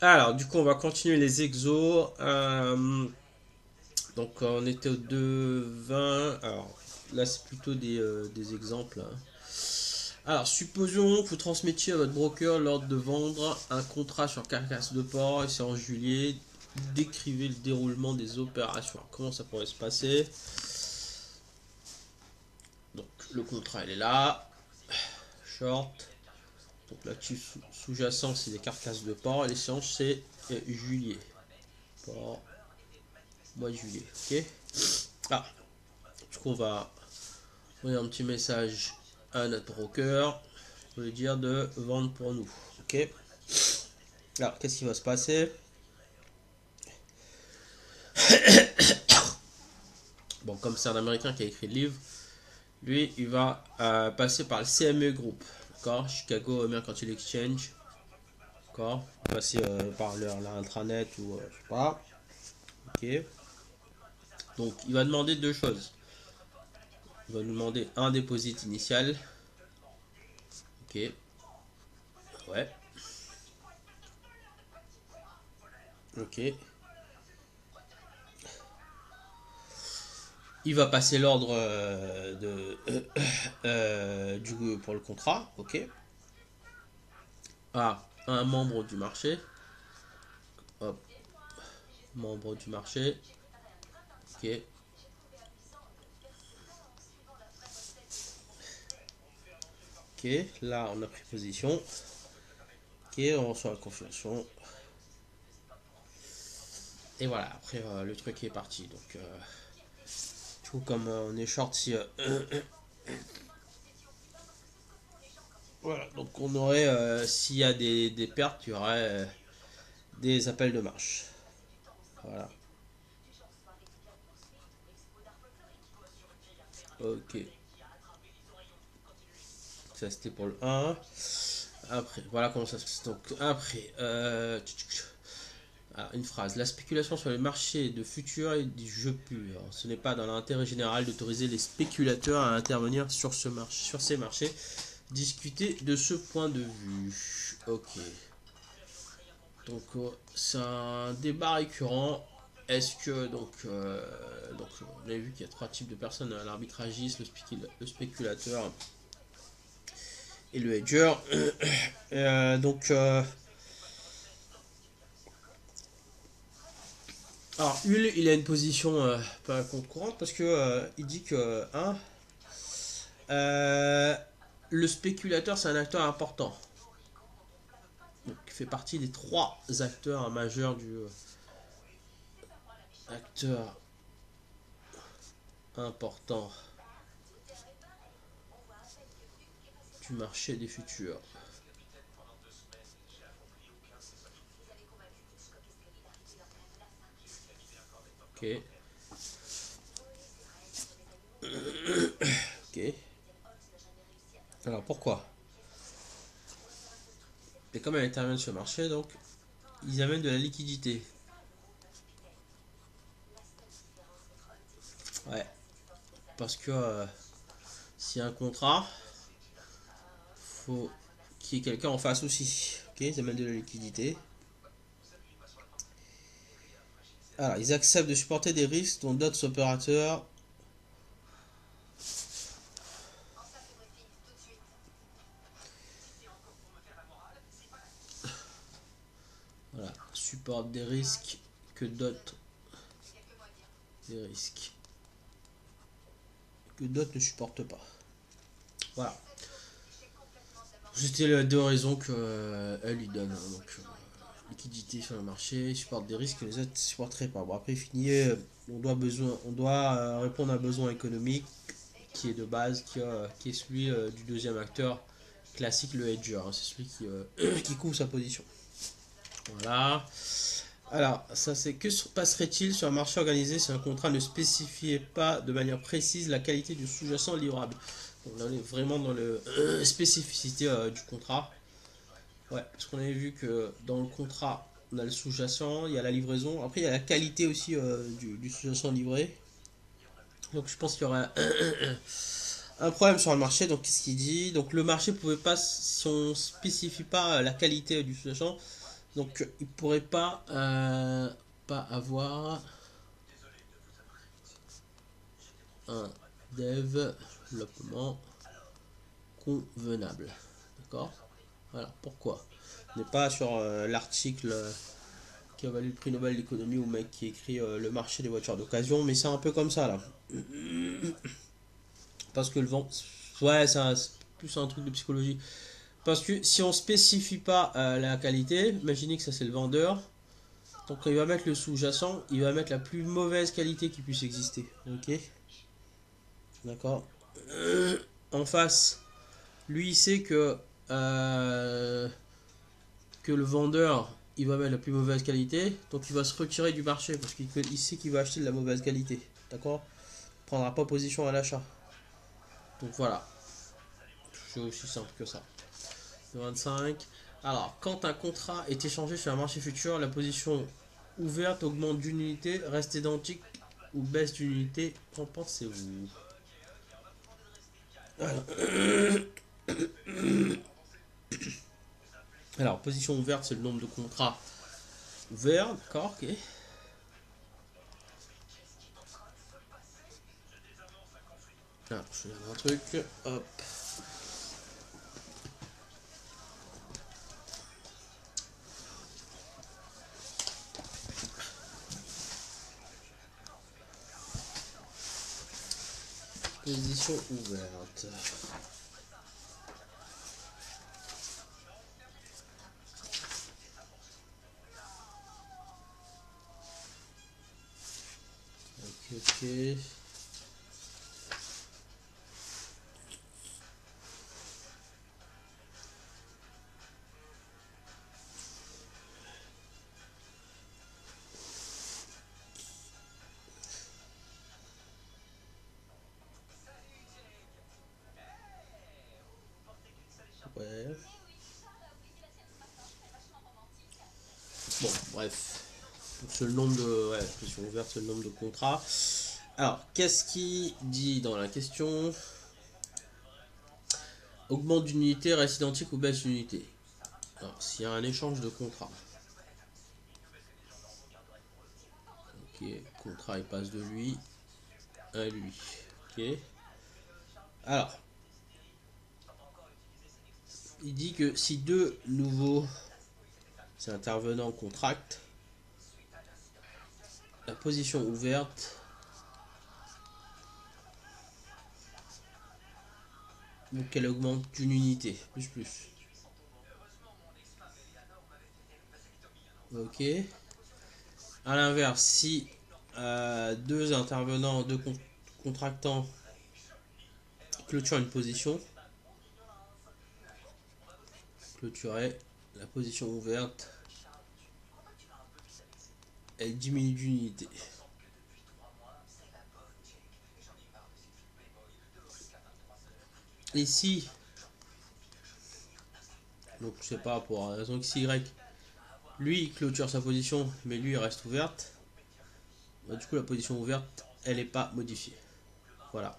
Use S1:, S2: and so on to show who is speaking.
S1: Alors, du coup, on va continuer les exos. Donc, on était au 2,20. Alors, là, c'est plutôt des exemples, hein. Alors, supposons que vous transmettiez à votre broker l'ordre de vendre un contrat sur carcasse de porc et c'est en juillet. Décrivez le déroulement des opérations. Comment ça pourrait se passer? Donc, le contrat, il est là. Short. Donc, l'actif sous-jacent, c'est des carcasses de porc. Et l'échéance, c'est juillet. Porc, mois de juillet. Ok. Ah, du coup, on va envoyer un petit message à notre broker pour lui dire de vendre pour nous. Ok. Alors, qu'est-ce qui va se passer? Bon, comme c'est un Américain qui a écrit le livre, lui, il va passer par le CME Group. D'accord. Chicago Mercantile Exchange. D'accord. Passer par leur intranet ou je sais pas. Ok. Donc, il va demander deux choses. Il va nous demander un dépôt initial. Ok. Ouais. Ok. Il va passer l'ordre pour le contrat, ok, à un membre du marché. Hop, membre du marché, ok, ok, là on a pris position, ok, on reçoit la confirmation, et voilà, après le truc est parti. Donc, du coup, comme on est short, si, voilà, donc on aurait, s'il y a des pertes, il y aurait des appels de marche. Voilà, ok, ça c'était pour le 1. Après, voilà comment ça se passe. Donc, après, alors, une phrase. La spéculation sur les marchés de futurs est du jeu pur. Ce n'est pas dans l'intérêt général d'autoriser les spéculateurs à intervenir sur ces marchés. Discuter de ce point de vue. Ok. Donc, c'est un débat récurrent. Est-ce que, donc on a vu qu'il y a trois types de personnes, hein, l'arbitragiste, le spéculateur et le hedger. Donc, alors, Hull, il a une position pas concurrente parce que il dit que euh, le spéculateur, c'est un acteur important. Donc, il fait partie des trois acteurs majeurs du acteur important du marché des futurs. Ok, ok. Alors pourquoi? Et comme elle intervient sur le marché, donc ils amènent de la liquidité. Ouais, parce que s'il y a un contrat, faut qu'il y ait quelqu'un en face aussi. Ok, ils amènent de la liquidité. Alors, ils acceptent de supporter des risques dont d'autres opérateurs. Voilà, supportent des risques que d'autres. Des risques que d'autres ne supportent pas. Voilà. C'était les deux raisons qu'elle lui donne, hein. Donc, liquidité sur le marché, supporte des risques que les autres ne supporteraient pas. Bon, après, il finit. On doit répondre à un besoin économique qui est de base, qui est celui du deuxième acteur classique, le hedger, hein. C'est celui qui couvre sa position. Voilà. Alors, ça c'est que se passerait-il sur un marché organisé si un contrat ne spécifiait pas de manière précise la qualité du sous-jacent livrable? Donc, là, on est vraiment dans le spécificité du contrat. Ouais, parce qu'on avait vu que dans le contrat, on a le sous-jacent, il y a la livraison. Après, il y a la qualité aussi du sous-jacent livré. Donc, je pense qu'il y aura un problème sur le marché. Donc, qu'est-ce qu'il dit? Donc, le marché pouvait pas, si on spécifie pas la qualité du sous-jacent, Donc il pourrait pas avoir un développement convenable. D'accord. Voilà pourquoi. On n'est pas sur l'article qui a valu le prix Nobel d'économie ou mec qui écrit le marché des voitures d'occasion, mais c'est un peu comme ça là. Parce que le vent. Ouais, c'est plus un truc de psychologie. Parce que si on spécifie pas la qualité, imaginez que ça c'est le vendeur. Donc quand il va mettre le sous-jacent, il va mettre la plus mauvaise qualité qui puisse exister. Ok. D'accord. En face, lui il sait que le vendeur il va mettre la plus mauvaise qualité, donc il va se retirer du marché parce qu'il sait qu'il va acheter de la mauvaise qualité. D'accord. Il prendra pas position à l'achat. Donc voilà. C'est aussi simple que ça. 25. Alors, quand un contrat est échangé sur un marché futur, la position ouverte augmente d'une unité, reste identique ou baisse d'une unité. Qu'en pensez-vous? Alors, alors, position ouverte, c'est le nombre de contrats ouverts. D'accord, ok. Alors, je vais un truc. Hop. Position ouverte. Ok, ok. Ouais. Bon, bref. C'est le nombre de. Ouais, position ouverte, c'est le nombre de contrats. Alors, qu'est-ce qui dit dans la question? Augmente d'une unité, reste identique ou baisse d'une unité. Alors, s'il y a un échange de contrat. Ok, contrat il passe de lui à lui. Ok. Alors, il dit que si deux nouveaux intervenants contractent, la position ouverte, donc elle augmente d'une unité, plus. Ok. À l'inverse, si deux intervenants, contractants clôturent une position, clôturer la position ouverte, elle diminue d'une unité. Ici, donc je sais pas, pour raison x, y, lui il clôture sa position, mais lui il reste ouverte. Bah, du coup, la position ouverte, elle n'est pas modifiée. Voilà.